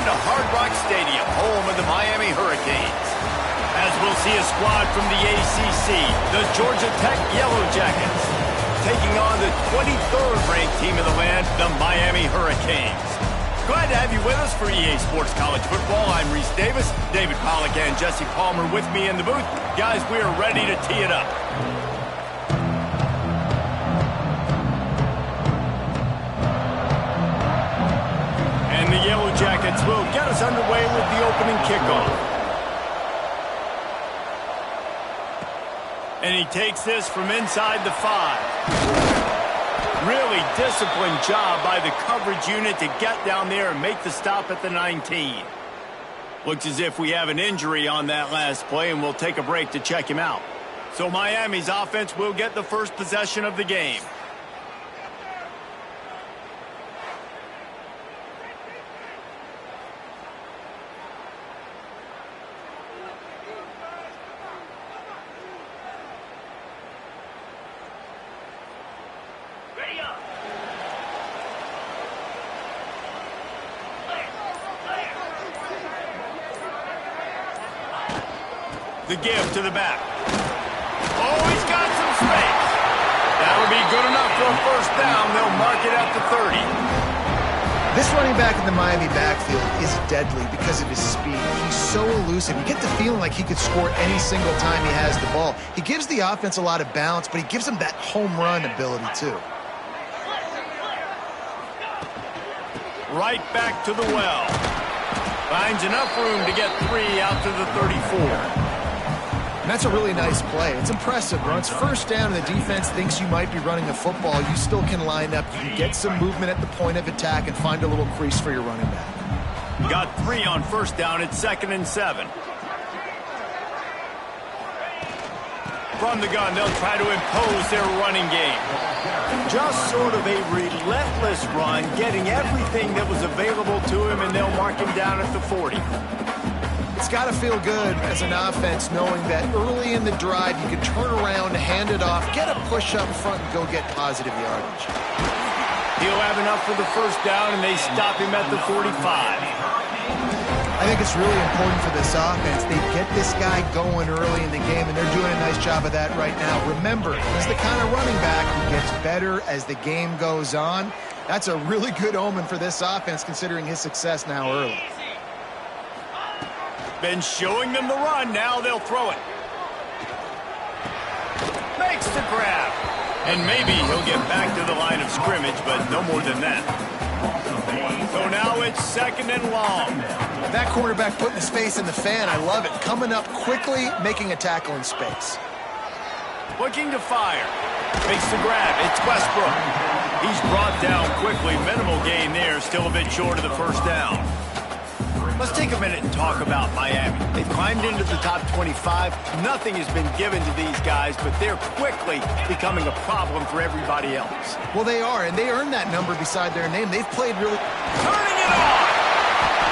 to Hard Rock Stadium, home of the Miami Hurricanes. As we'll see a squad from the ACC, the Georgia Tech Yellow Jackets, taking on the 23rd ranked team in the land, the Miami Hurricanes. Glad to have you with us for EA Sports College Football. I'm Reese Davis, David Pollack and Jesse Palmer with me in the booth. Guys, we are ready to tee it up. And the Yellow Jackets will get us underway with the opening kickoff. And he takes this from inside the 5. Really disciplined job by the coverage unit to get down there and make the stop at the 19. Looks as if we have an injury on that last play, and we'll take a break to check him out. So Miami's offense will get the first possession of the game. The give to the back. Oh, he's got some space. That'll be good enough for a first down. They'll mark it at the 30. This running back in the Miami backfield is deadly because of his speed. He's so elusive. You get the feeling like he could score any single time he has the ball. He gives the offense a lot of balance, but he gives them that home run ability too. Right back to the well. Finds enough room to get 3 out to the 34. And that's a really nice play. It's impressive, bro. It's first down and the defense thinks you might be running a football. You still can line up. You can get some movement at the point of attack and find a little crease for your running back. Got 3 on first down. It's 2nd and 7. From the gun, they'll try to impose their running game. Just sort of a relentless run, getting everything that was available to him, and they'll mark him down at the 40. It's got to feel good as an offense knowing that early in the drive you can turn around, hand it off, get a push up front, and go get positive yardage. He'll have enough for the first down, and they stop him at the 45. I think it's really important for this offense. They get this guy going early in the game, and they're doing a nice job of that right now. Remember, he's the kind of running back who gets better as the game goes on. That's a really good omen for this offense considering his success now early. Been showing them the run. Now they'll throw it. Makes the grab. And maybe he'll get back to the line of scrimmage, but no more than that. So now it's 2nd and long. That quarterback putting his face in the fan, I love it. Coming up quickly, making a tackle in space. Looking to fire. Makes the grab. It's Westbrook. He's brought down quickly. Minimal gain there. Still a bit short of the first down. Let's take a minute and talk about Miami. They've climbed into the top 25. Nothing has been given to these guys, but they're quickly becoming a problem for everybody else. Well, they are, and they earned that number beside their name. They've played really... Turning it on!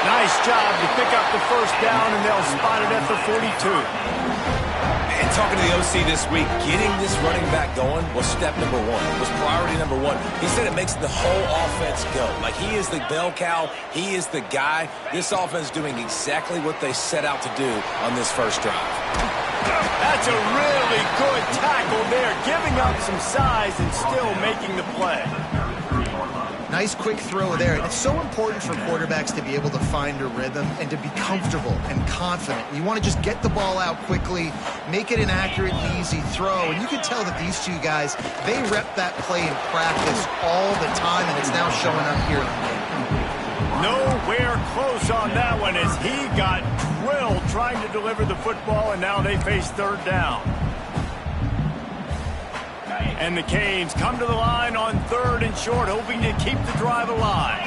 Nice job to pick up the first down, and they'll spot it at the 42. And talking to the OC this week, getting this running back going was step number 1. Was priority number 1. He said it makes the whole offense go. Like, he is the bell cow. He is the guy. This offense is doing exactly what they set out to do on this first drive. That's a really good tackle there, giving up some size and still making the play. Nice quick throw there. It's so important for quarterbacks to be able to find a rhythm and to be comfortable and confident. You want to just get the ball out quickly, make it an accurate and easy throw. And you can tell that these two guys, they rep that play in practice all the time, and it's now showing up here in the game. Nowhere close on that one as he got drilled trying to deliver the football, and now they face 3rd down. And the Canes come to the line on 3rd and short, hoping to keep the drive alive.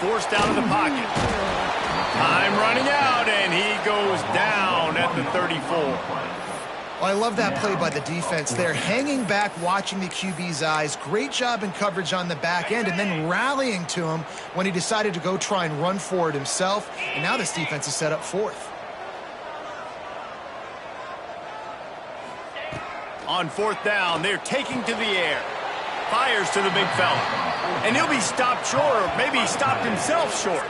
Forced out of the pocket. Time running out, and he goes down at the 34. Well, I love that play by the defense there. Hanging back, watching the QB's eyes. Great job in coverage on the back end, and then rallying to him when he decided to go try and run for it himself. And now this defense is set up 4th. On 4th down, they're taking to the air. Fires to the big fella. And he'll be stopped short, or maybe he stopped himself short.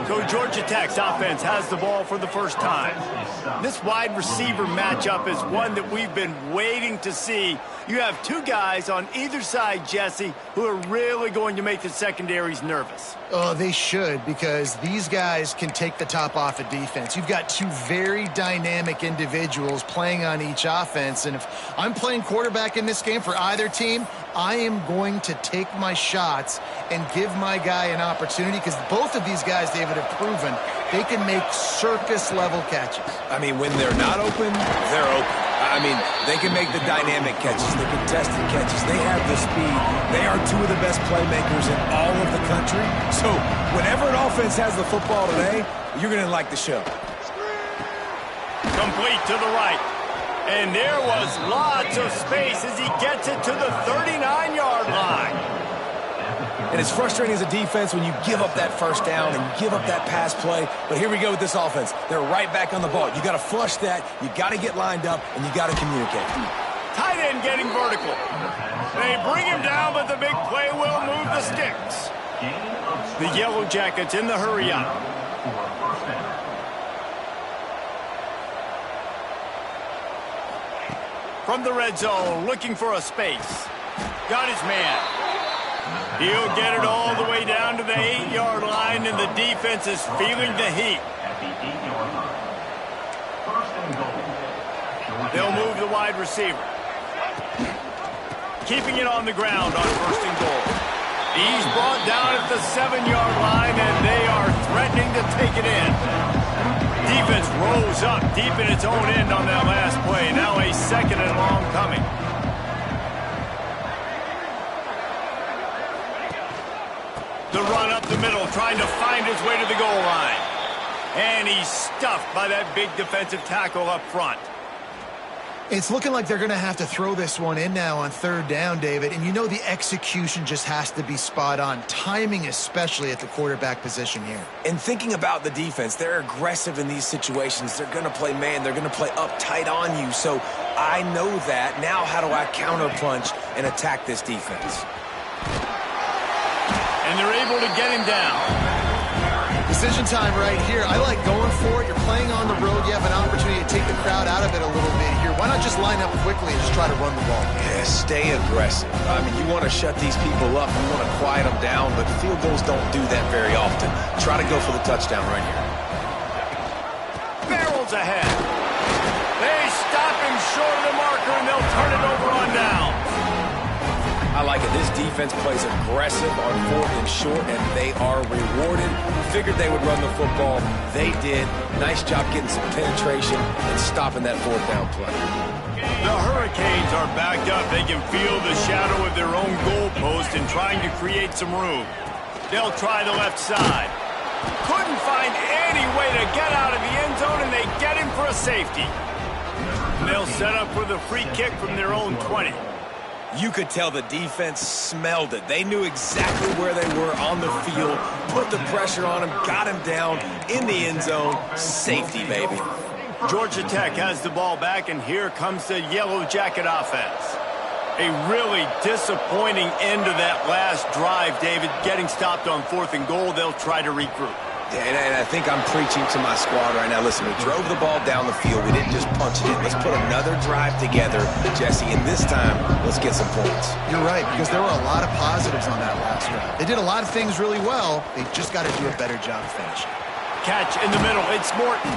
So Georgia Tech's offense has the ball for the first time. This wide receiver matchup is one that we've been waiting to see. You have two guys on either side, Jesse, who are really going to make the secondaries nervous. Oh, they should, because these guys can take the top off of defense. You've got two very dynamic individuals playing on each offense, and if I'm playing quarterback in this game for either team, I am going to take my shots and give my guy an opportunity, because both of these guys, David, have proven they can make circus-level catches. I mean, when they're not open, they're open. I mean, they can make the dynamic catches, the contested catches. They have the speed. They are two of the best playmakers in all of the country. So whenever an offense has the football today, you're going to like the show. Complete to the right. And there was lots of space as he gets it to the 39-yard line. And it's frustrating as a defense when you give up that first down and you give up that pass play. But here we go with this offense. They're right back on the ball. You got to flush that. You got to get lined up, and you got to communicate. Tight end getting vertical. They bring him down, but the big play will move the sticks. The Yellow Jackets in the hurry up. From the red zone, looking for a space. Got his man. He'll get it all the way down to the 8-yard line, and the defense is feeling the heat. They'll move the wide receiver. Keeping it on the ground on first and goal. He's brought down at the 7-yard line, and they are threatening to take it in. Defense rose up deep in its own end on that last play. Now a second and long coming. The run up the middle, trying to find his way to the goal line. And he's stuffed by that big defensive tackle up front. It's looking like they're going to have to throw this one in now on third down, David. And you know the execution just has to be spot on. Timing especially at the quarterback position here. And thinking about the defense, they're aggressive in these situations. They're going to play man. They're going to play uptight on you. So I know that. Now how do I counterpunch and attack this defense? And they're able to get him down. Decision time right here. I like going for it. You're playing on the road. You have an opportunity to take the crowd out of it a little bit here. Why not just line up quickly and just try to run the ball? Yeah, stay aggressive. I mean, you want to shut these people up. You want to quiet them down, but field goals don't do that very often. Try to go for the touchdown right here. Barrels ahead. They stop him short of the marker, and they'll turn it over on down. I like it. This defense plays aggressive on fourth and short, and they are rewarded. Figured they would run the football. They did. Nice job getting some penetration and stopping that fourth down play. The Hurricanes are backed up. They can feel the shadow of their own goalpost and trying to create some room. They'll try the left side. Couldn't find any way to get out of the end zone, and they get him for a safety. They'll set up for the free kick from their own 20. You could tell the defense smelled it. They knew exactly where they were on the field, put the pressure on him, got him down in the end zone. Safety, baby. Georgia Tech has the ball back, and here comes the Yellow Jacket offense. A really disappointing end to that last drive, David. Getting stopped on fourth and goal, they'll try to regroup. And I think I'm preaching to my squad right now. Listen, we drove the ball down the field. We didn't just punch it in. Let's put another drive together, Jesse, and this time, let's get some points. You're right, because there were a lot of positives on that last drive. They did a lot of things really well. They just got to do a better job finishing. Catch in the middle. It's Morton.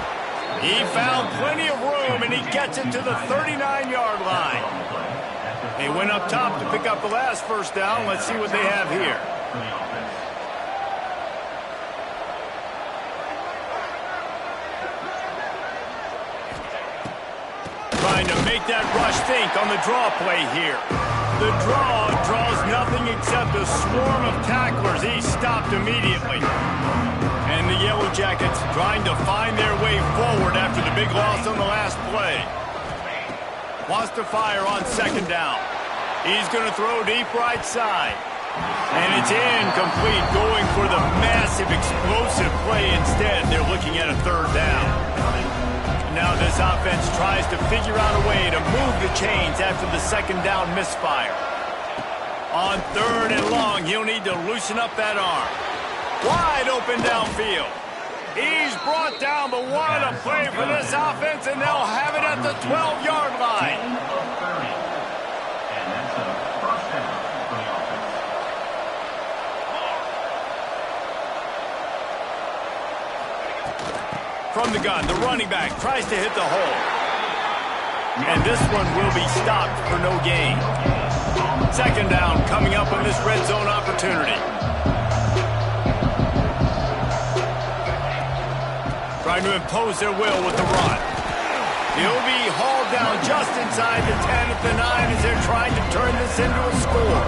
He found plenty of room, and he gets it to the 39-yard line. He went up top to pick up the last first down. Let's see what they have here. Trying to make that rush think on the draw play here. The draw draws nothing except a swarm of tacklers. He's stopped immediately. And the Yellow Jackets trying to find their way forward after the big loss on the last play. Wants to fire on second down. He's going to throw deep right side. And it's incomplete, going for the massive explosive play instead. They're looking at a third down. Now this offense tries to figure out a way to move the chains after the second down misfire. On 3rd and long, he'll need to loosen up that arm. Wide open downfield. He's brought down, but what a play for this offense, and they'll have it at the 12-yard line. And that's a first down for the offense. From the gun, the running back tries to hit the hole. And this one will be stopped for no gain. 2nd down coming up on this red zone opportunity. Trying to impose their will with the run. He'll be hauled down just inside the 10 at the 9 as they're trying to turn this into a score.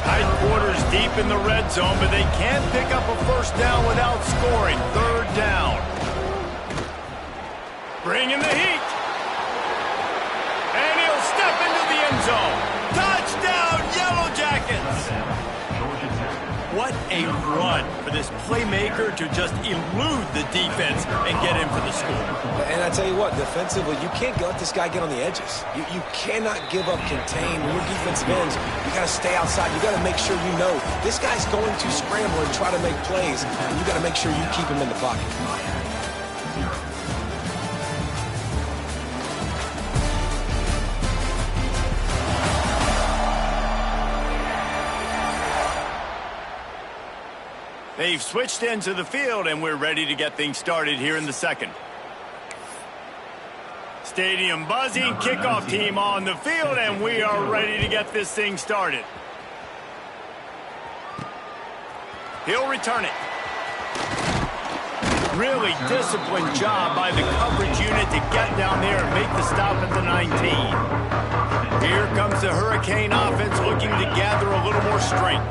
Tight quarters deep in the red zone, but they can't pick up a first down without scoring. 3rd down. Bringing the heat. And he'll step into the end zone. Touchdown, Yellow Jackets! What a run for this playmaker to just elude the defense and get in for the score. And I tell you what, defensively, you can't let this guy get on the edges. You cannot give up contain. When your defensive ends, you got to stay outside. You got to make sure you know this guy's going to scramble and try to make plays, and you got to make sure you keep him in the pocket. They've switched into the field, and we're ready to get things started here in the 2nd. Stadium buzzing, kickoff team on the field, and we are ready to get this thing started. He'll return it. Really disciplined job by the coverage unit to get down there and make the stop at the 19. Here comes the Hurricane offense looking to gather a little more strength.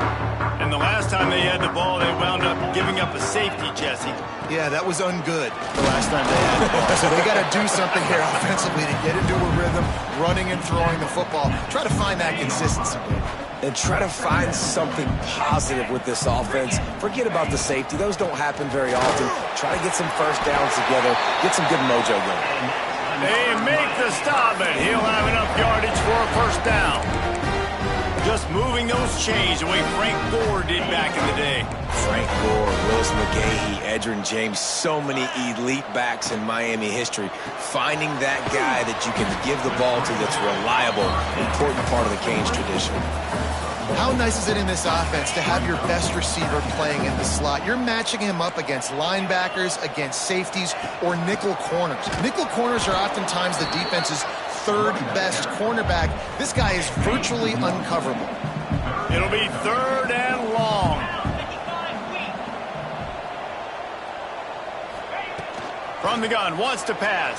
And the last time they had the ball, they wound up giving up a safety, Jesse. Yeah, that was ungood the last time they had the ball. So they got to do something here offensively to get into a rhythm, running and throwing the football. Try to find that consistency. And try to find something positive with this offense. Forget about the safety. Those don't happen very often. Try to get some first downs together. Get some good mojo going. They make the stop, and he'll have enough yardage for a first down. Just moving those chains the way Frank Gore did back in the day. Frank Gore, Willis McGahee, Edgerrin James, so many elite backs in Miami history. Finding that guy that you can give the ball to that's reliable, important part of the Canes tradition. How nice is it in this offense to have your best receiver playing in the slot? You're matching him up against linebackers, against safeties, or nickel corners. Nickel corners are oftentimes the defense's 3rd best cornerback. This guy is virtually uncoverable. It'll be 3rd and long. From the gun, wants to pass.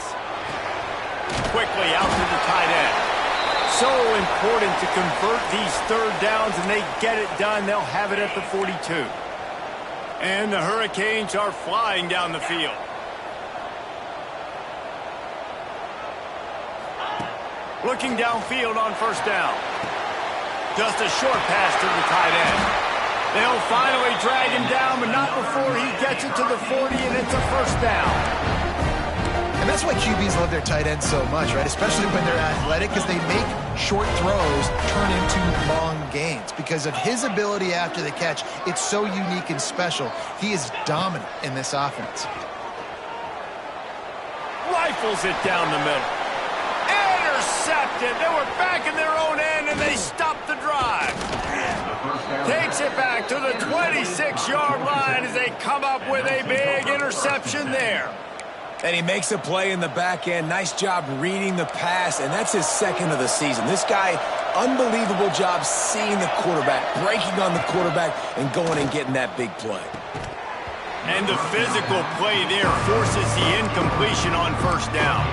Quickly out to the tight end. So important to convert these 3rd downs, and they get it done. They'll have it at the 42. And the Hurricanes are flying down the field. Looking downfield on first down. Just a short pass to the tight end. They'll finally drag him down, but not before he gets it to the 40, and it's a first down. And that's why QBs love their tight ends so much, right? Especially when they're athletic, because they make short throws turn into long gains. Because of his ability after the catch, it's so unique and special. He is dominant in this offense. Rifles it down the middle. Intercepted. They were back in their own end, and they stopped the drive. Takes it back to the 26-yard line as they come up with a big interception there. And he makes a play in the back end. Nice job reading the pass, and that's his 2nd of the season. This guy, unbelievable job seeing the quarterback, breaking on the quarterback, and going and getting that big play. And the physical play there forces the incompletion on first down.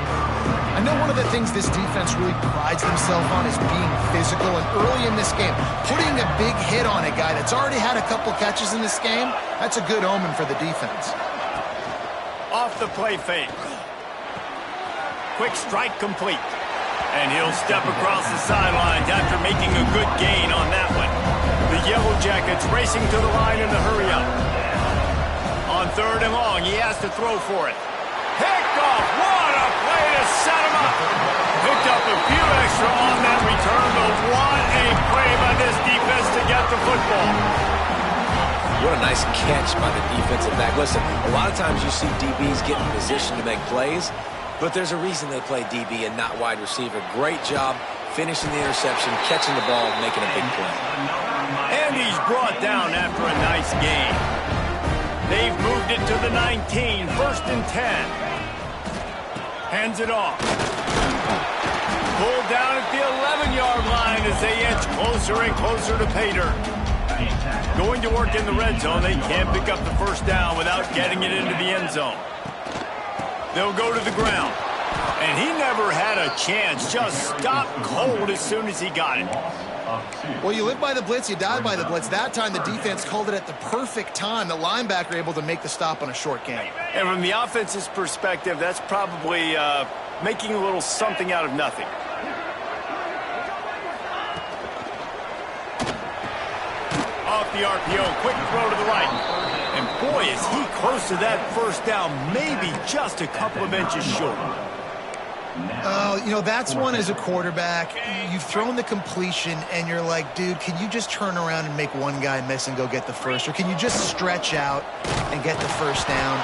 I know one of the things this defense really prides themselves on is being physical, and early in this game, putting a big hit on a guy that's already had a couple catches in this game, that's a good omen for the defense. Off the play fake. Quick strike complete. And he'll step across the sidelines after making a good gain on that one. The Yellow Jackets racing to the line in the hurry-up. On 3rd and long, he has to throw for it. Picked off. What a play to set him up. Picked up a few extra on that return, but what a play by this defense. What a nice catch by the defensive back. Listen, a lot of times you see DBs get in position to make plays, but there's a reason they play DB and not wide receiver. Great job finishing the interception, catching the ball, making a big play. And he's brought down after a nice gain. They've moved it to the 19, 1st and 10. Hands it off. Pulled down at the 11-yard line as they inch closer and closer to pay dirt. Going to work in the red zone, they can't pick up the first down without getting it into the end zone. They'll go to the ground. And he never had a chance, just stopped cold as soon as he got it. Well, you live by the blitz, you die by the blitz. That time the defense called it at the perfect time. The linebacker able to make the stop on a short gain. And from the offense's perspective, that's probably making a little something out of nothing. Off the RPO, quick throw to the right. And boy, is he close to that first down, maybe just a couple of inches short. You know, that's one as a quarterback. You've thrown the completion, and you're like, dude, can you just turn around and make one guy miss and go get the first? Or can you just stretch out and get the first down?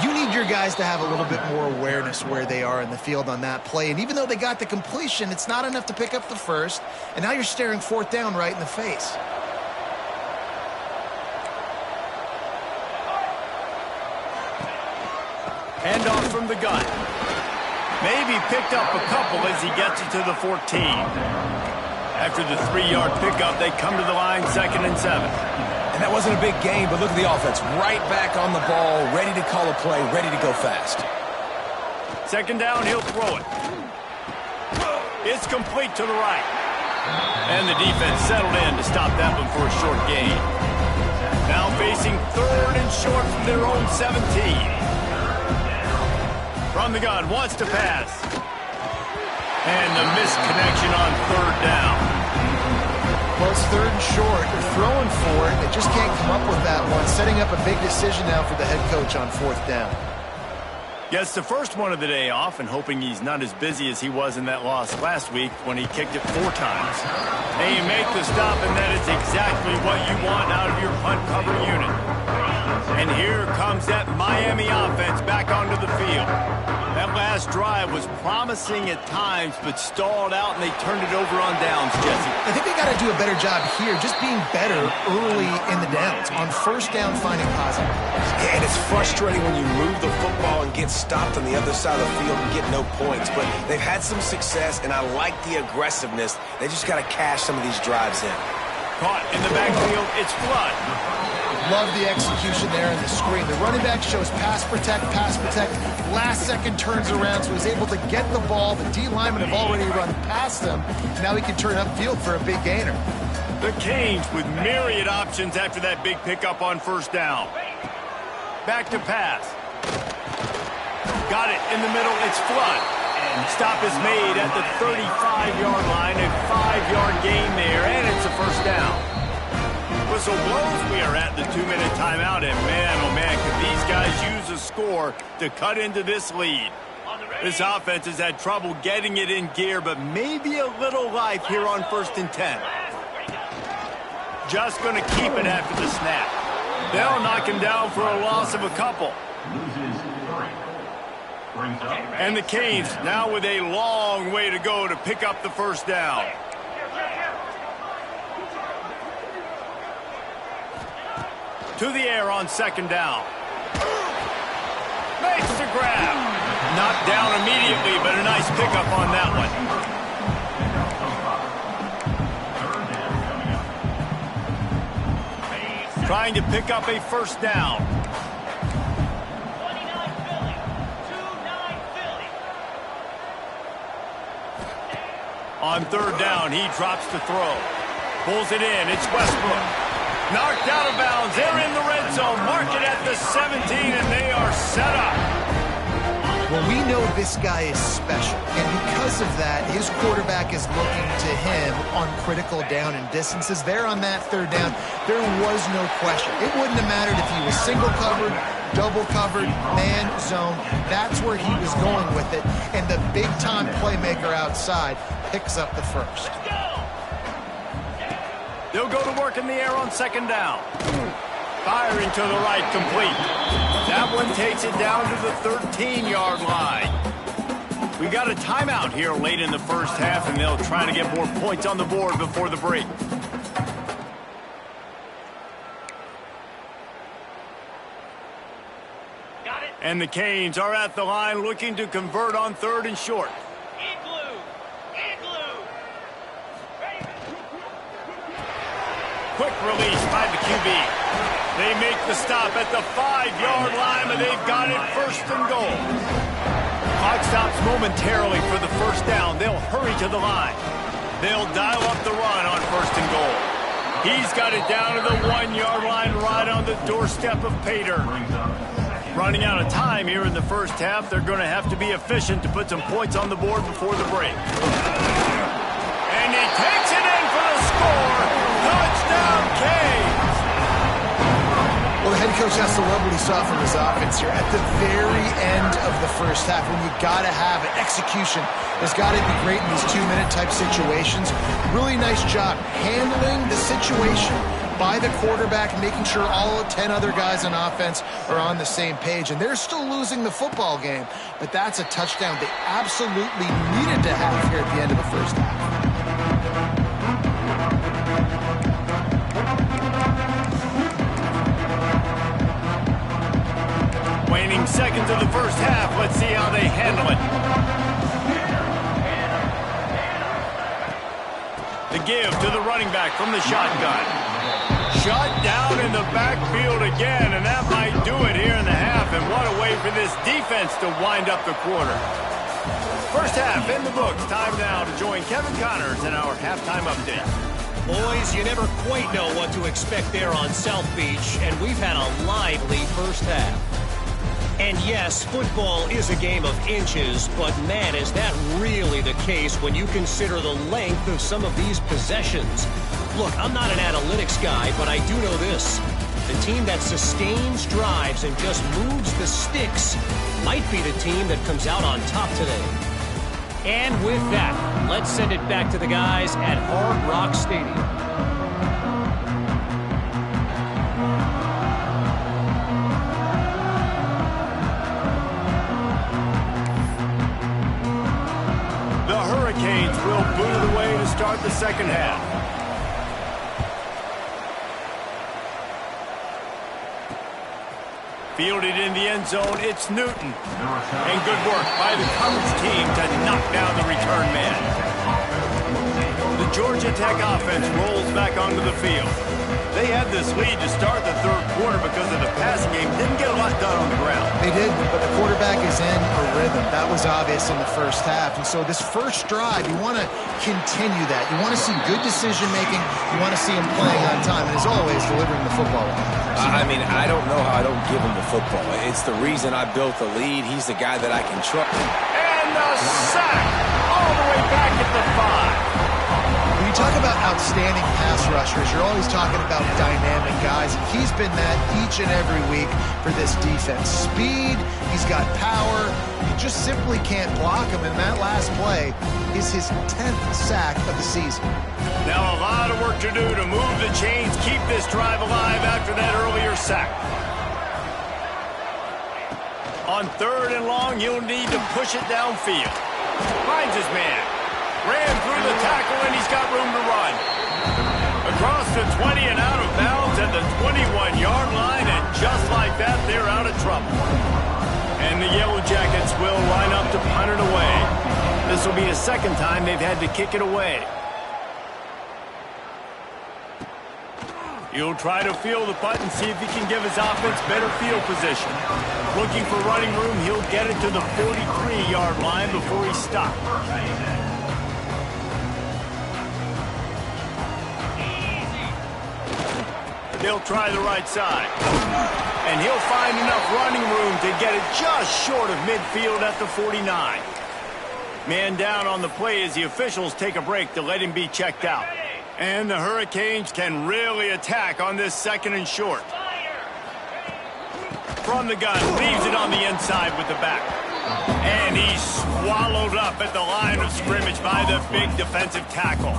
You need your guys to have a little bit more awareness where they are in the field on that play. And even though they got the completion, it's not enough to pick up the first. And now you're staring 4th down right in the face. Handoff from the gun. Maybe picked up a couple as he gets it to the 14. After the 3-yard pickup, they come to the line, 2nd and 7. And that wasn't a big gain, but look at the offense. Right back on the ball, ready to call a play, ready to go fast. 2nd down, he'll throw it. It's complete to the right. And the defense settled in to stop that one for a short gain. Now facing 3rd and short from their own 17. From the gun, wants to pass. And the misconnection on 3rd down. Well, it's 3rd and short. They're throwing for it. They just can't come up with that one. Setting up a big decision now for the head coach on 4th down. Gets the first one of the day off and hoping he's not as busy as he was in that loss last week when he kicked it 4 times. And you make the stop, and that is exactly what you want out of your punt cover unit. And here comes that Miami offense back onto the field. That last drive was promising at times, but stalled out, and they turned it over on downs, Jesse. I think they got to do a better job here, just being better early in the downs. On 1st down, finding positive plays. Yeah, and it's frustrating when you move the football and get stopped on the other side of the field and get no points. But they've had some success, and I like the aggressiveness. They just got to cash some of these drives in. Caught in the backfield, it's Flood. Love the execution there in the screen. The running back shows pass protect, last second turns around, so he's able to get the ball. The D linemen have already run past him. Now he can turn upfield for a big gainer. The Canes with myriad options after that big pickup on 1st down. Back to pass. Got it in the middle, it's Flood. Stop is made at the 35-yard line, a 5-yard gain there, and it's a 1st down. Whistle blows, we are at the 2-minute timeout, and man, oh man, could these guys use a score to cut into this lead. This offense has had trouble getting it in gear, but maybe a little life here on 1st and 10. Just going to keep it after the snap. They'll knock him down for a loss of a couple. And the Canes now with a long way to go to pick up the 1st down. To the air on 2nd down. Makes the grab. Knocked down immediately, but a nice pickup on that one. Trying to pick up a 1st down. On 3rd down, he drops the throw. Pulls it in. It's Westbrook. Knocked out of bounds. They're in the red zone. Mark it at the 17, and they are set up. Well, we know this guy is special, and because of that, his quarterback is looking to him on critical down and distances. There on that 3rd down, there was no question. It wouldn't have mattered if he was single covered, double covered, man, zone. That's where he was going with it, and the big-time playmaker outside picks up the first. They'll go to work in the air on 2nd down. Firing to the right, complete. That one takes it down to the 13-yard line. We got a timeout here late in the first half, and they'll try to get more points on the board before the break. And the Canes are at the line looking to convert on 3rd and short. Quick release by the QB. They make the stop at the 5-yard line, but they've got it 1st and goal. Clock stops momentarily for the 1st down. They'll hurry to the line. They'll dial up the run on 1st and goal. He's got it down to the 1-yard line right on the doorstep of pay dirt. Running out of time here in the first half, they're going to have to be efficient to put some points on the board before the break. And he takes it in for the score. Touchdown, Canes! Well, the head coach has to love what he saw from his offense here at the very end of the first half. When you got to have it, execution has got to be great in these 2-minute type situations. Really nice job handling the situation by the quarterback, making sure all 10 other guys on offense are on the same page. And they're still losing the football game, but that's a touchdown they absolutely needed to have here at the end of the first half. Waning seconds of the first half. Let's see how they handle it. The give to the running back from the shotgun. Shot down in the backfield again, and that might do it here in the half. And what a way for this defense to wind up the quarter. First half in the books. Time now to join Kevin Connors in our halftime update. Boys, you never quite know what to expect there on South Beach, and we've had a lively first half. And yes, football is a game of inches, but man, is that really the case when you consider the length of some of these possessions. Look, I'm not an analytics guy, but I do know this. The team that sustains drives and just moves the sticks might be the team that comes out on top today. And with that, let's send it back to the guys at Hard Rock Stadium. The Hurricanes will boot it away to start the second half. Fielded in the end zone, it's Newton. And good work by the coverage team to knock down the return man. The Georgia Tech offense rolls back onto the field. They had this lead to start the third quarter because of the passing game. Didn't get a lot done on the ground. They did, but the quarterback is in a rhythm. That was obvious in the first half. And so this first drive, you want to continue that. You want to see good decision-making. You want to see him playing on time. And as always, delivering the football. I mean, I don't know how I don't give him the football. It's the reason I built the lead. He's the guy that I can trust. And the sack all the way back at the 5. When you talk about outstanding pass rushers, you're always talking about dynamic guys. And he's been that each and every week for this defense. Speed, he's got power. You just simply can't block him. And that last play is his 10th sack of the season. Now a lot of work to do to move the chains, keep this drive alive after that earlier sack. On 3rd and long, he'll need to push it downfield. Finds his man. Ran through the tackle, and he's got room to run. Across the 20 and out of bounds at the 21-yard line, and just like that, they're out of trouble. And the Yellow Jackets will line up to punt it away. This will be the second time they've had to kick it away. He'll try to field the punt and see if he can give his offense better field position. Looking for running room, he'll get it to the 43-yard line before he stops. They'll try the right side. And he'll find enough running room to get it just short of midfield at the 49. Man down on the play as the officials take a break to let him be checked out. And the Hurricanes can really attack on this 2nd and short. From the gun, leaves it on the inside with the back. And he's swallowed up at the line of scrimmage by the big defensive tackle.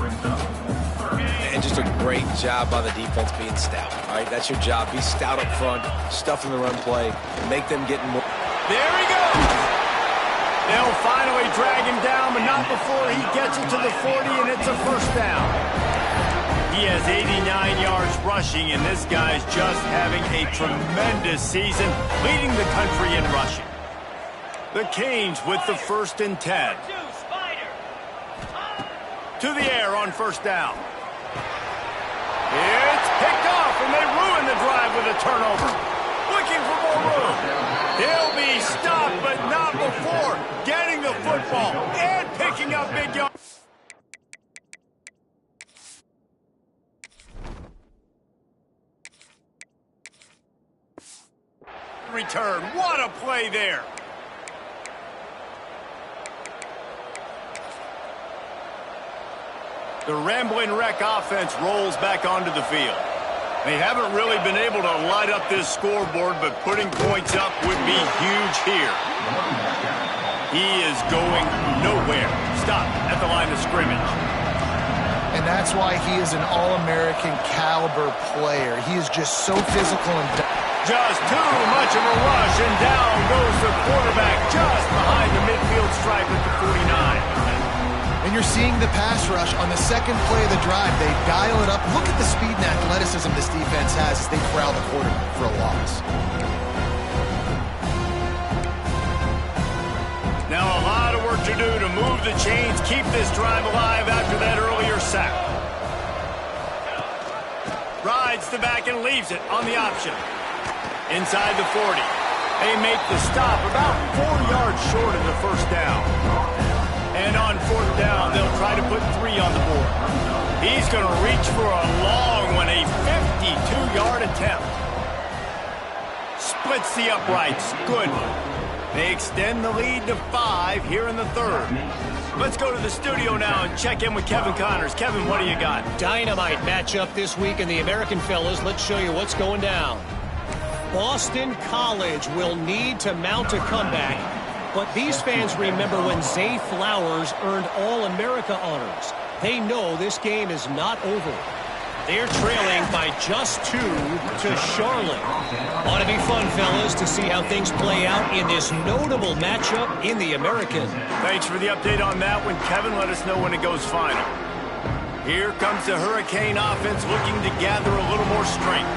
And just a great job by the defense being stout. All right, that's your job. Be stout up front, stuff in the run play, make them get more. There he goes. They'll finally drag him down, but not before he gets it to the 40, and it's a first down. He has 89 yards rushing, and this guy's just having a tremendous season, leading the country in rushing. The Canes with the 1st and 10. To the air on first down. It's picked off, and they ruin the drive with a turnover. Looking for more room. He'll be stopped, but not before getting the football and picking up big yards. Return. What a play there. The Rambling Wreck offense rolls back onto the field. They haven't really been able to light up this scoreboard, but putting points up would be huge here. He is going nowhere. Stop at the line of scrimmage. And that's why he is an All-American caliber player. He is just so physical and just too much of a rush, and down goes the quarterback just behind the midfield stripe at the 49. And you're seeing the pass rush on the second play of the drive. They dial it up. Look at the speed and athleticism this defense has as they corral the quarterback for a loss. Now a lot of work to do to move the chains, keep this drive alive after that earlier sack. Rides the back and leaves it on the option. Inside the 40. They make the stop about 4 yards short of the first down. And on fourth down, they'll try to put 3 on the board. He's going to reach for a long one, a 52-yard attempt. Splits the uprights. Good. They extend the lead to 5 here in the 3rd. Let's go to the studio now and check in with Kevin Connors. Kevin, what do you got? Dynamite matchup this week in the American fellas. Let's show you what's going down. Boston College will need to mount a comeback. But these fans remember when Zay Flowers earned All-America honors. They know this game is not over. They're trailing by just 2 to Charlotte. Ought to be fun, fellas, to see how things play out in this notable matchup in the American. Thanks for the update on that one, Kevin. Let us know when it goes final. Here comes the Hurricane offense looking to gather a little more strength.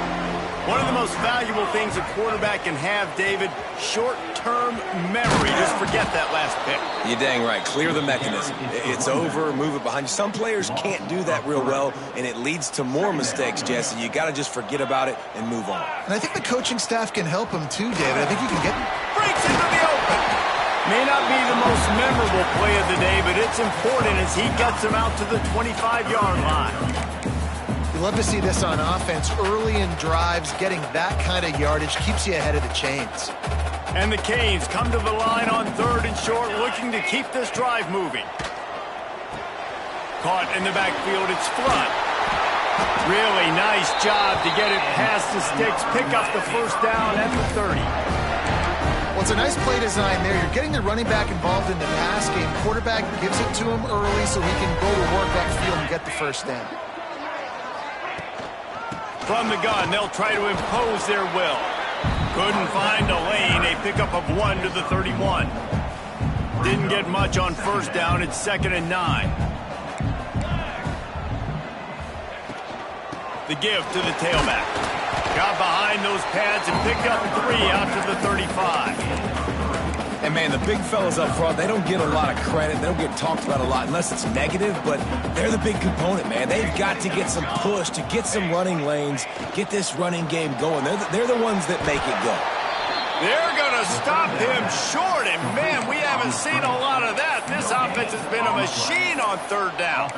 One of the most valuable things a quarterback can have, David, short-term memory. Just forget that last pick. You're dang right. Clear the mechanism. It's over, move it behind you. Some players can't do that real well, and it leads to more mistakes, Jesse. You got to just forget about it and move on. And I think the coaching staff can help him too, David. I think you can get him. Breaks into the open. May not be the most memorable play of the day, but it's important as he gets him out to the 25-yard line. You love to see this on offense. Early in drives, getting that kind of yardage keeps you ahead of the chains. And the Canes come to the line on 3rd and short, looking to keep this drive moving. Caught in the backfield, it's Flood. Really nice job to get it past the sticks, pick up the first down at the 30. Well, it's a nice play design there. You're getting the running back involved in the pass game. Quarterback gives it to him early so he can go to work upfield and get the first down. From the gun, they'll try to impose their will. Couldn't find a lane. A pickup of 1 to the 31. Didn't get much on first down. It's 2nd and 9. The give to the tailback. Got behind those pads and picked up 3 out to the 35. And, man, the big fellas up front, they don't get a lot of credit. They don't get talked about a lot unless it's negative, but they're the big component, man. They've got to get some push, to get some running lanes, get this running game going. They're the ones that make it go. They're going to stop him short, and, man, we haven't seen a lot of that. This offense has been a machine on 3rd down.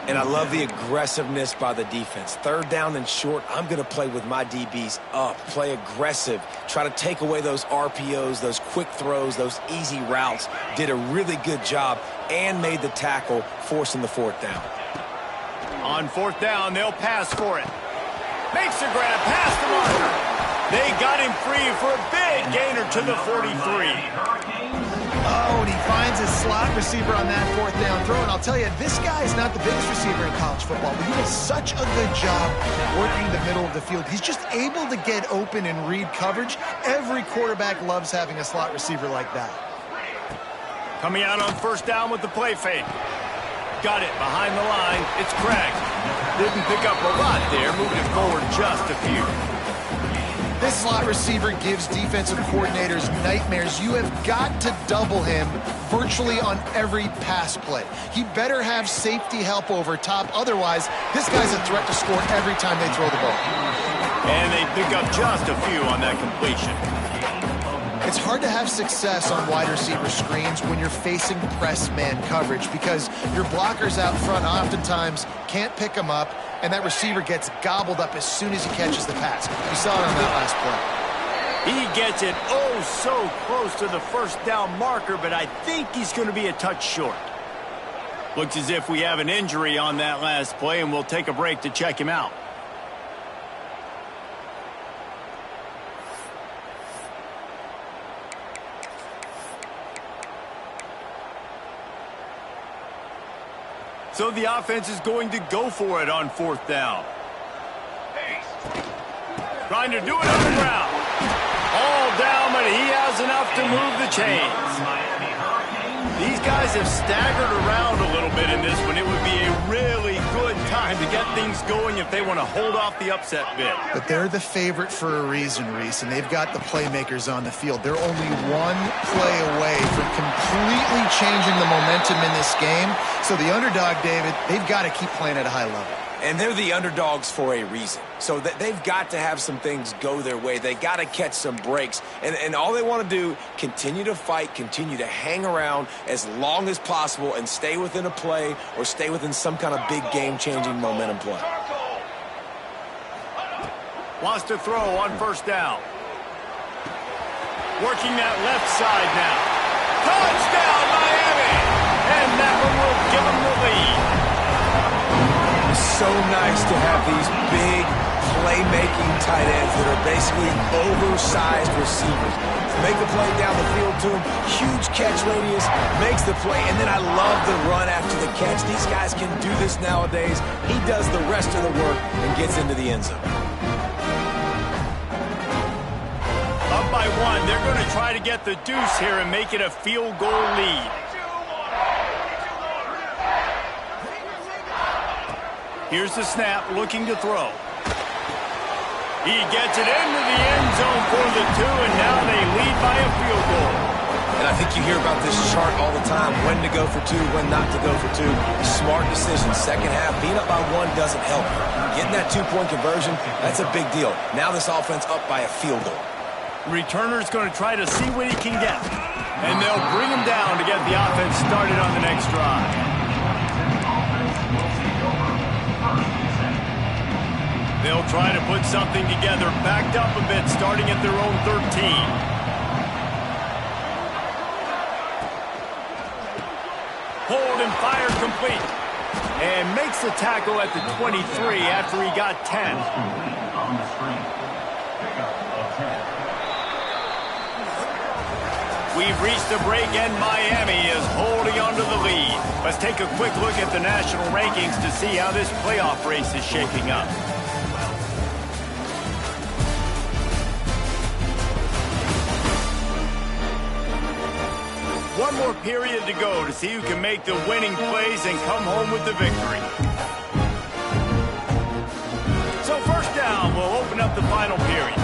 And I love the aggressiveness by the defense. 3rd down and short, I'm going to play with my DBs up, play aggressive, try to take away those RPOs, those quick throws, those easy routes. Did a really good job and made the tackle, forcing the 4th down. On 4th down, they'll pass for it. Makes the grab, past the marker. They got him free for a big gainer to the 43. Oh, and he finds finds his slot receiver on that fourth down throw. And I'll tell you, this guy is not the biggest receiver in college football, but he does such a good job working the middle of the field. He's just able to get open and read coverage. Every quarterback loves having a slot receiver like that. Coming out on first down with the play fake. Got it behind the line. It's Craig. Didn't pick up a lot there. Moved it forward just a few. This slot receiver gives defensive coordinators nightmares. You have got to double him virtually on every pass play. He better have safety help over top. Otherwise, this guy's a threat to score every time they throw the ball. And they pick up just a few on that completion. It's hard to have success on wide receiver screens when you're facing press man coverage because your blockers out front oftentimes can't pick them up, and that receiver gets gobbled up as soon as he catches the pass. You saw it on that last play. He gets it oh so close to the first down marker, but I think he's going to be a touch short. Looks as if we have an injury on that last play, and we'll take a break to check him out. So the offense is going to go for it on fourth down. Trying to do it on the ground. All down, but he has enough to move the chains. These guys have staggered around a little bit in this one. It would be a really good time to get things going if they want to hold off the upset bid. But they're the favorite for a reason, Reese, and they've got the playmakers on the field. They're only one play away from completely changing the momentum in this game. So the underdog, David, they've got to keep playing at a high level. And they're the underdogs for a reason. So they've got to have some things go their way. They got to catch some breaks. And all they want to do, continue to fight, continue to hang around as long as possible and stay within a play or stay within some kind of big game-changing momentum play. Wants to throw on first down. Working that left side now. Touchdown, Miami! And that one will give them the lead. It's so nice to have these big playmaking tight ends that are basically oversized receivers. Make a play down the field to him, huge catch radius, makes the play, and then I love the run after the catch. These guys can do this nowadays. He does the rest of the work and gets into the end zone. Up by one, they're going to try to get the deuce here and make it a field goal lead. Here's the snap, looking to throw. He gets it into the end zone for the two, and now they lead by a field goal. And I think you hear about this chart all the time, when to go for two, when not to go for two. Smart decision. Second half, being up by one doesn't help. Getting that two-point conversion, that's a big deal. Now this offense up by a field goal. Returner's going to try to see what he can get. And they'll bring him down to get the offense started on the next drive. They'll try to put something together, backed up a bit, starting at their own 13. Hold and fire complete. And makes the tackle at the 23 after he got 10. On the screen. Pickup of 10. We've reached the break, and Miami is holding on to the lead. Let's take a quick look at the national rankings to see how this playoff race is shaping up. One more period to go to see who can make the winning plays and come home with the victory. So first down, we'll open up the final period.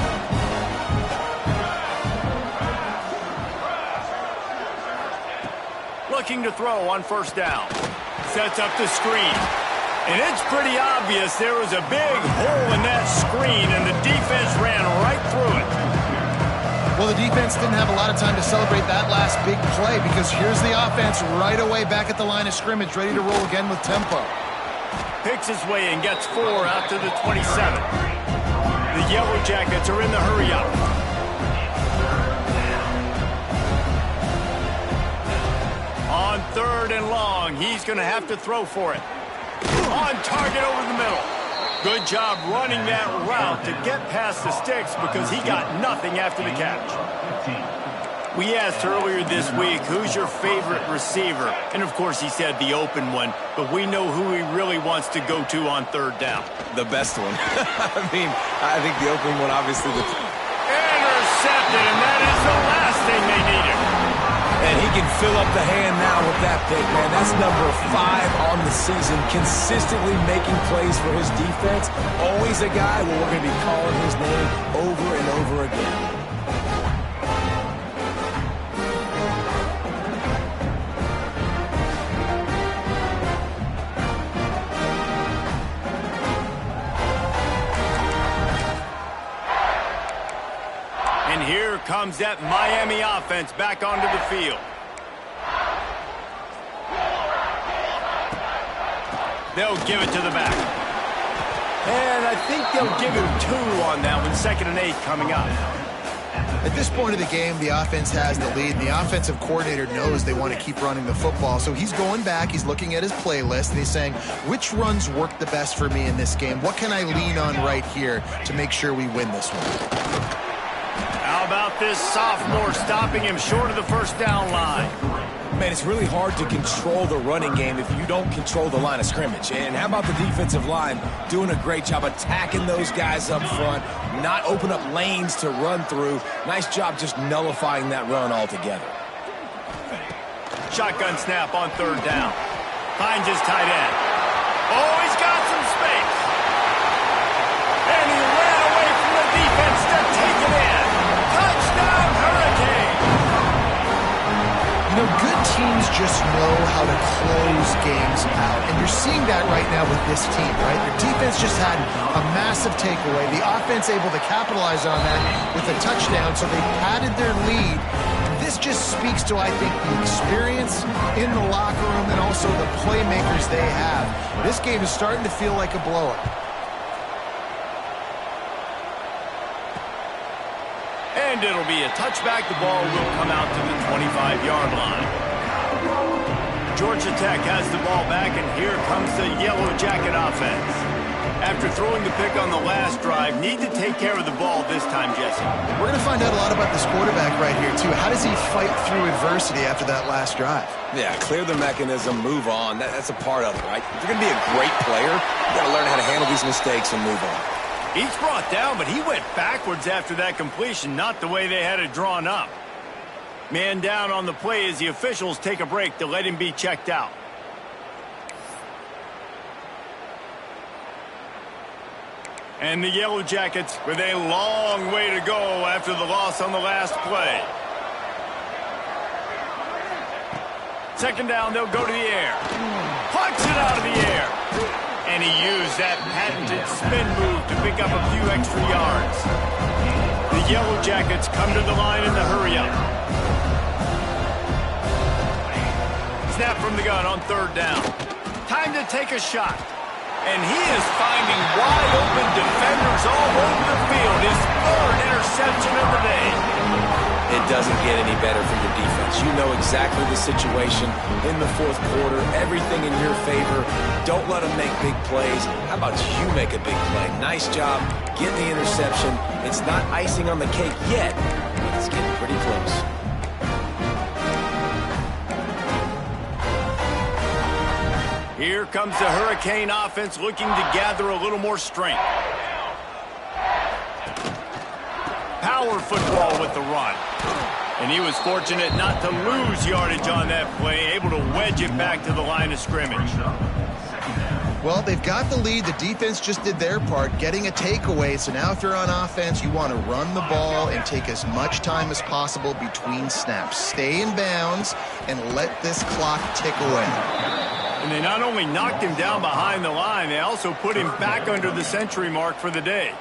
Looking to throw on first down. Sets up the screen. And it's pretty obvious there was a big hole in that screen, and the defense ran right through it. Well, the defense didn't have a lot of time to celebrate that last big play because here's the offense right away back at the line of scrimmage, ready to roll again with tempo. Picks his way and gets 4 out to the 27. The Yellow Jackets are in the hurry-up. On third and long, he's going to have to throw for it. On target over the middle. Good job running that route to get past the sticks because he got nothing after the catch. We asked earlier this week, who's your favorite receiver? And, of course, he said the open one, but we know who he really wants to go to on third down. The best one. I think the open one, obviously. Intercepted, and that is the last thing they needed. And he can fill up the hand now with that pick, man. That's number 5 on the season, consistently making plays for his defense. Always a guy where we're going to be calling his name over and over again. And here comes that Miami offense back onto the field. They'll give it to the back. And I think they'll give him 2 on that one. 2nd and 8 coming up. At this point of the game, the offense has the lead. The offensive coordinator knows they want to keep running the football. So he's going back. He's looking at his playlist, and he's saying, which runs work the best for me in this game? What can I lean on right here to make sure we win this one? How about this sophomore stopping him short of the first down line? Man, it's really hard to control the running game if you don't control the line of scrimmage. And how about the defensive line doing a great job attacking those guys up front, not open up lanes to run through. Nice job just nullifying that run altogether. Shotgun snap on third down. Finds his tight end. Oh, he's got some space. And he ran away from the defense to take it in. Touchdown, Hurricane! You know, good teams just know how to close games out. And you're seeing that right now with this team, right? Their defense just had a massive takeaway. The offense able to capitalize on that with a touchdown, so they padded their lead. This just speaks to, I think, the experience in the locker room and also the playmakers they have. This game is starting to feel like a blowout. And it'll be a touchback. The ball will come out to the 25-yard line. Georgia Tech has the ball back, and here comes the Yellow Jacket offense. After throwing the pick on the last drive, need to take care of the ball this time, Jesse. We're going to find out a lot about this quarterback right here, too. How does he fight through adversity after that last drive? Yeah, clear the mechanism, move on. That's a part of it, right? If you're going to be a great player, you got to learn how to handle these mistakes and move on. He's brought down, but he went backwards after that completion, not the way they had it drawn up. Man down on the play as the officials take a break to let him be checked out. And the Yellow Jackets with a long way to go after the loss on the last play. 2nd down, they'll go to the air. Punch it out of the air. And he used that patented spin move to pick up a few extra yards. The Yellow Jackets come to the line in the hurry-up. Snap from the gun on 3rd down. Time to take a shot. And he is finding wide-open defenders all over the field. His 3rd interception of the day. It doesn't get any better for your defense. You know exactly the situation in the 4th quarter. Everything in your favor. Don't let them make big plays. How about you make a big play? Nice job. Get the interception. It's not icing on the cake yet, but it's getting pretty close. Here comes the Hurricane offense looking to gather a little more strength. Power football with the run. And he was fortunate not to lose yardage on that play, able to wedge it back to the line of scrimmage. Well, they've got the lead. The defense just did their part, getting a takeaway. So now if you're on offense, you want to run the ball and take as much time as possible between snaps. Stay in bounds and let this clock tick away. And they not only knocked him down behind the line, they also put him back under the century mark for the day.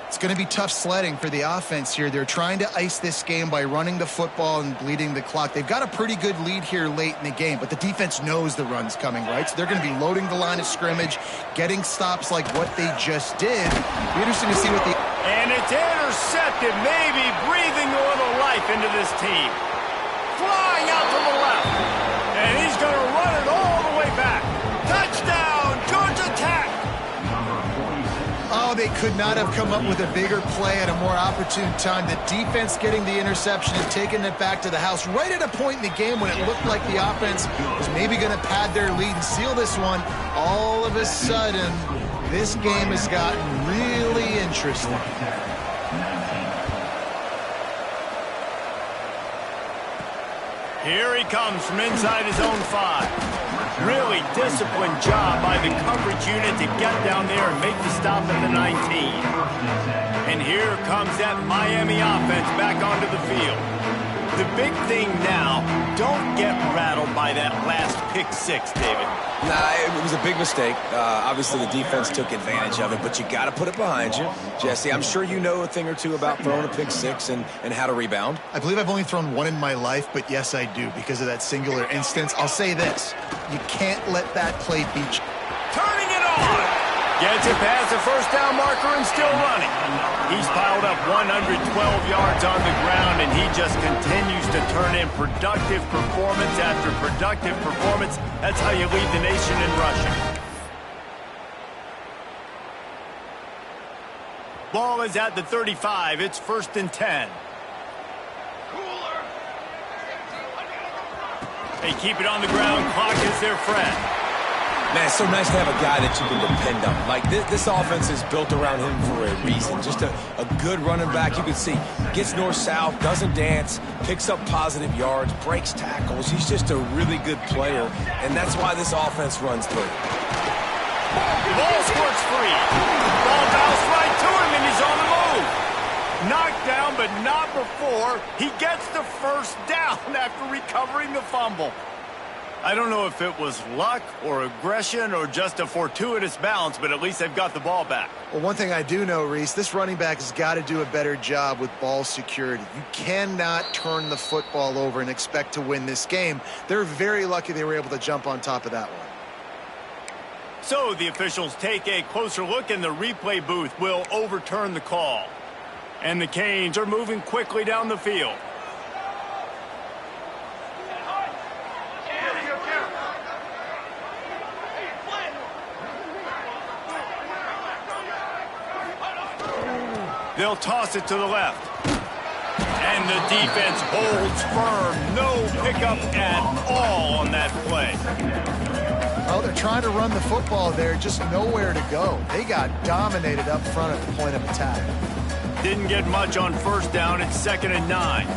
It's going to be tough sledding for the offense here. They're trying to ice this game by running the football and bleeding the clock. They've got a pretty good lead here late in the game, but the defense knows the run's coming, right? So they're going to be loading the line of scrimmage, getting stops like what they just did. Be interesting to see what the... And it's intercepted, maybe breathing a little life into this team. Flying out to the left. And he's going to run it all the way back. Touchdown, Georgia Tech! Oh, they State could not have come up with a bigger play at a more opportune time. The defense getting the interception and taking it back to the house right at a point in the game when it looked like the offense was maybe going to pad their lead and seal this one. All of a sudden, this game has gotten really interesting. Here he comes from inside his own 5. Really disciplined job by the coverage unit to get down there and make the stop at the 19. And here comes that Miami offense back onto the field. The big thing now, don't get rattled by that last pick 6, David. Nah, it was a big mistake. Obviously, the defense took advantage of it, but you got to put it behind you. Jesse, I'm sure you know a thing or two about throwing a pick 6 and how to rebound. I believe I've only thrown one in my life, but yes, I do because of that singular instance. I'll say this. You can't let that play beat you. Turning it on! Gets it past the first down marker and still running. He's piled up 112 yards on the ground, and he just continues to turn in productive performance after productive performance. That's how you lead the nation in rushing. Ball is at the 35. It's 1st and 10. They keep it on the ground. Clock is their friend. Man, it's so nice to have a guy that you can depend on. Like, this offense is built around him for a reason. Just a good running back. You can see, gets north-south, doesn't dance, picks up positive yards, breaks tackles. He's just a really good player, and that's why this offense runs through. The ball squirts free. Ball bounced right to him, and he's on the move. Knocked down, but not before he gets the first down after recovering the fumble. I don't know if it was luck or aggression or just a fortuitous bounce, but at least they've got the ball back. Well, one thing I do know, Reese, this running back has got to do a better job with ball security. You cannot turn the football over and expect to win this game. They're very lucky they were able to jump on top of that one. So the officials take a closer look, and the replay booth will overturn the call. And the Canes are moving quickly down the field. They'll toss it to the left. And the defense holds firm. No pickup at all on that play. Well, they're trying to run the football there, just nowhere to go. They got dominated up front at the point of attack. Didn't get much on 1st down. It's 2nd and 9.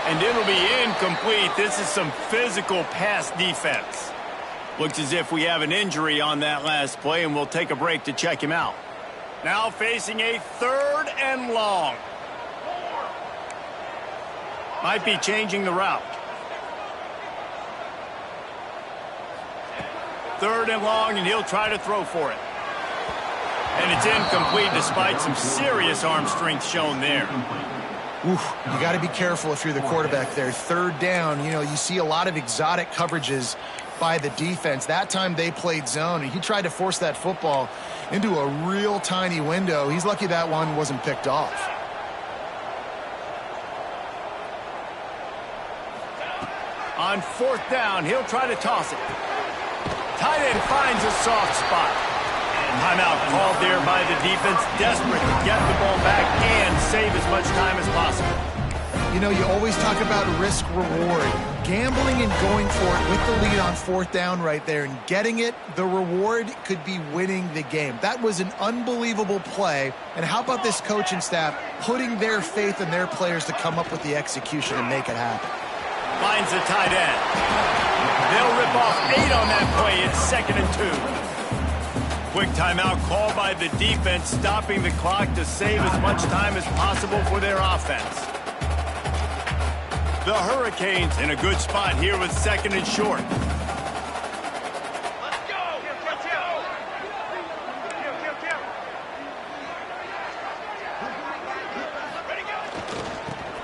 And it'll be incomplete. This is some physical pass defense. Looks as if we have an injury on that last play, and we'll take a break to check him out. Now facing a 3rd and long. Might be changing the route. 3rd and long, and he'll try to throw for it. And it's incomplete despite some serious arm strength shown there. Oof, you got to be careful if you're the quarterback there. 3rd down, you know, you see a lot of exotic coverages by the defense. That time they played zone, and he tried to force that football into a real tiny window. He's lucky that one wasn't picked off. On 4th down, he'll try to toss it. Tight end finds a soft spot. Timeout called there by the defense, desperate to get the ball back and save as much time as possible. You know, you always talk about risk-reward. Gambling and going for it with the lead on 4th down right there and getting it, the reward could be winning the game. That was an unbelievable play. And how about this coaching staff putting their faith in their players to come up with the execution and make it happen? Finds the tight end. They'll rip off 8 on that play. It's 2nd and 2. Quick timeout called by the defense, stopping the clock to save as much time as possible for their offense. The Hurricanes in a good spot here with 2nd and short. Let's go!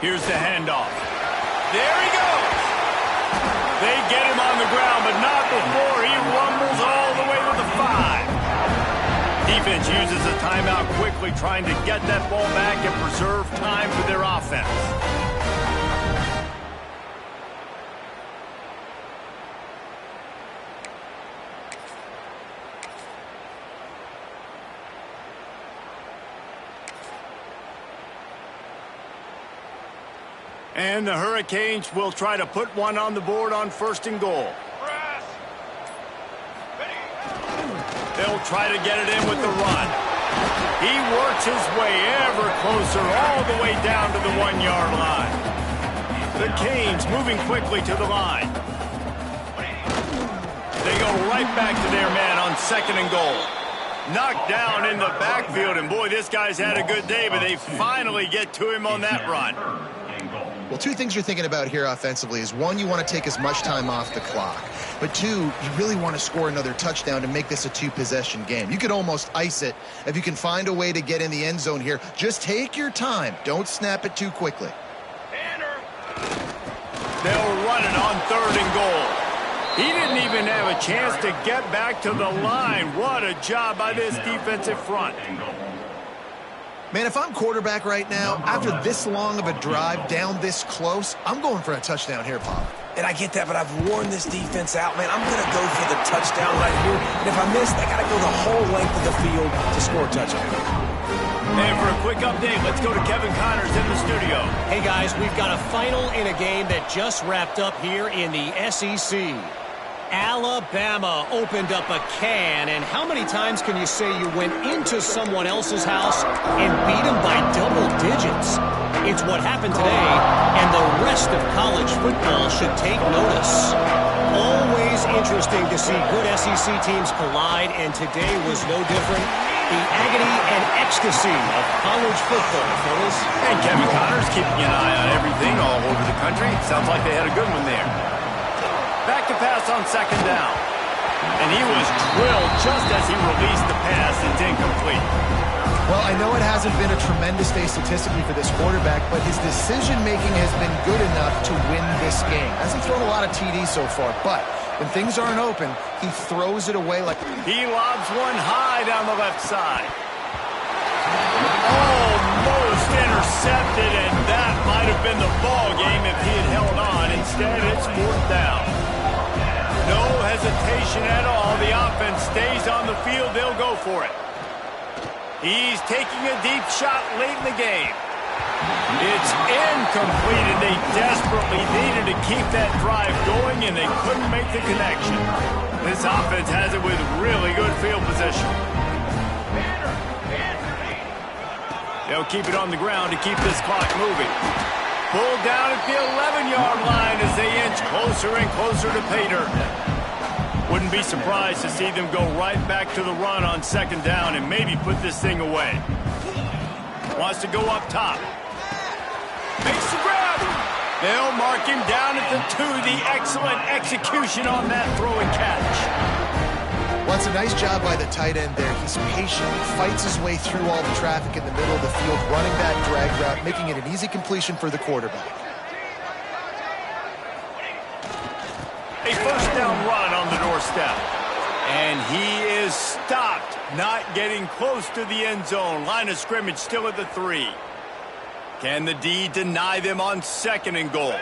Here's the handoff. There he goes. They get him on the ground, but not before he rumbles all the way to the 5. Defense uses a timeout quickly, trying to get that ball back and preserve time for their offense. And the Hurricanes will try to put one on the board on 1st and goal. They'll try to get it in with the run. He works his way ever closer all the way down to the 1-yard line. The Canes moving quickly to the line. They go right back to their man on 2nd and goal. Knocked down in the backfield, and boy, this guy's had a good day, but they finally get to him on that run. Well, 2 things you're thinking about here offensively is, 1, you want to take as much time off the clock. But 2, you really want to score another touchdown to make this a 2-possession game. You could almost ice it if you can find a way to get in the end zone here. Just take your time. Don't snap it too quickly. They'll run it on 3rd and goal. He didn't even have a chance to get back to the line. What a job by this defensive front. Man, if I'm quarterback right now, after this long of a drive down this close, I'm going for a touchdown here, Pop. And I get that, but I've worn this defense out, man. I'm going to go for the touchdown right here. And if I miss, I got to go the whole length of the field to score a touchdown. And for a quick update, let's go to Kevin Connors in the studio. Hey, guys, we've got a final in a game that just wrapped up here in the SEC. Alabama opened up a can, and how many times can you say you went into someone else's house and beat them by double digits? It's what happened today, and the rest of college football should take notice. Always interesting to see good SEC teams collide, and today was no different. The agony and ecstasy of college football, fellas. And Kevin Connors keeping an eye on everything all over the country. Sounds like they had a good one there. Back to pass on 2nd down. And he was drilled just as he released the pass. It's incomplete. Well, I know it hasn't been a tremendous day statistically for this quarterback, but his decision-making has been good enough to win this game. Hasn't thrown a lot of TDs so far, but when things aren't open, he throws it away like... He lobs one high down the left side. Almost intercepted, and that might have been the ball game if he had held on. Instead, it's 4th down. No hesitation at all. The offense stays on the field. They'll go for it. He's taking a deep shot late in the game. It's incomplete, and they desperately needed to keep that drive going, and they couldn't make the connection. This offense has it with really good field position. They'll keep it on the ground to keep this clock moving. Pulled down at the 11-yard line as they inch closer and closer to pay dirt. Wouldn't be surprised to see them go right back to the run on 2nd down and maybe put this thing away. Wants to go up top. Makes the grab. They'll mark him down at the 2. The excellent execution on that throw and catch. Well, it's a nice job by the tight end there. He's patient, fights his way through all the traffic in the middle of the field, running that drag route, making it an easy completion for the quarterback. A 1st down run on the doorstep. And he is stopped, not getting close to the end zone. Line of scrimmage still at the 3. Can the D deny them on 2nd and goal?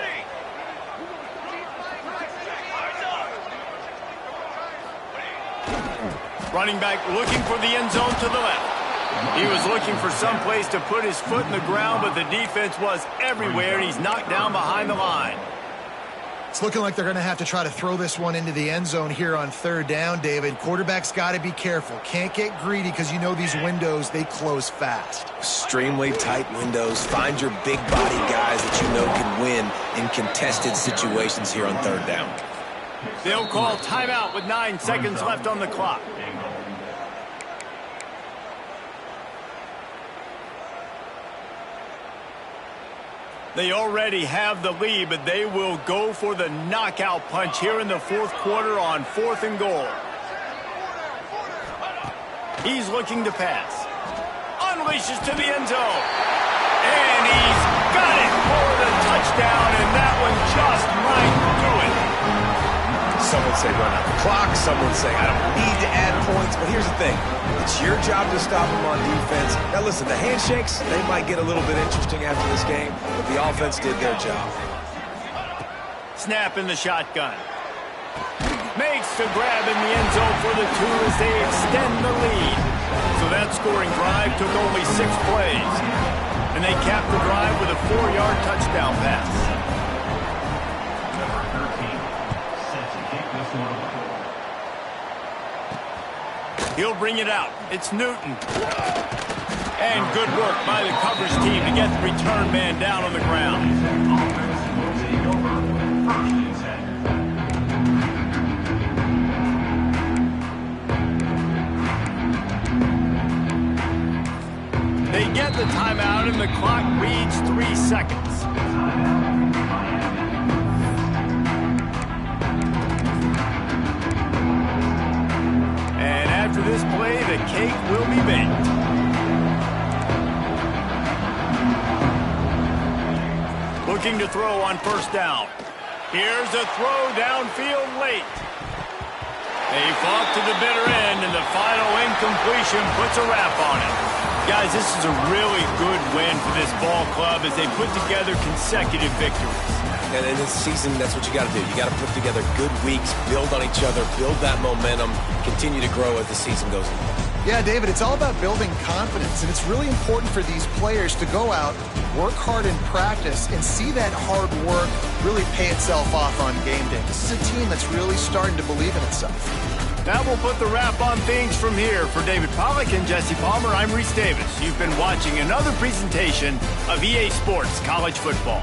Running back looking for the end zone to the left. He was looking for some place to put his foot in the ground, but the defense was everywhere, and he's knocked down behind the line. It's looking like they're going to have to try to throw this one into the end zone here on 3rd down, David. Quarterback's got to be careful. Can't get greedy because you know these windows, they close fast. Extremely tight windows. Find your big body guys that you know can win in contested situations here on 3rd down. They'll call timeout with 9 seconds left on the clock. They already have the lead, but they will go for the knockout punch here in the 4th quarter on 4th and goal. He's looking to pass. Unleashes to the end zone. And he's got it for the touchdown, and that one just might do it. Some would say run out the clock. Some would say I don't need to add points. But here's the thing. It's your job to stop them on defense. Now, listen, the handshakes, they might get a little bit interesting after this game, but the offense did their job. Snap in the shotgun. Makes the grab in the end zone for the 2 as they extend the lead. So that scoring drive took only 6 plays. And And they cap the drive with a 4-yard touchdown pass. Number 13, set to kick this one away. He'll bring it out. It's Newton. And good work by the coverage team to get the return man down on the ground. Offense will take over 1st and 10. They get the timeout and the clock reads 3 seconds. And after this play, the cake will be baked. Looking to throw on 1st down. Here's a throw downfield late. They fought to the bitter end, and the final incompletion puts a wrap on it. Guys, this is a really good win for this ball club as they put together consecutive victories. And in this season, that's what you got to do. You got to put together good weeks, build on each other, build that momentum, continue to grow as the season goes on. Yeah, David, it's all about building confidence, and it's really important for these players to go out, work hard in practice, and see that hard work really pay itself off on game day. This is a team that's really starting to believe in itself. That will put the wrap on things from here. For David Pollack and Jesse Palmer, I'm Reese Davis. You've been watching another presentation of EA Sports College Football.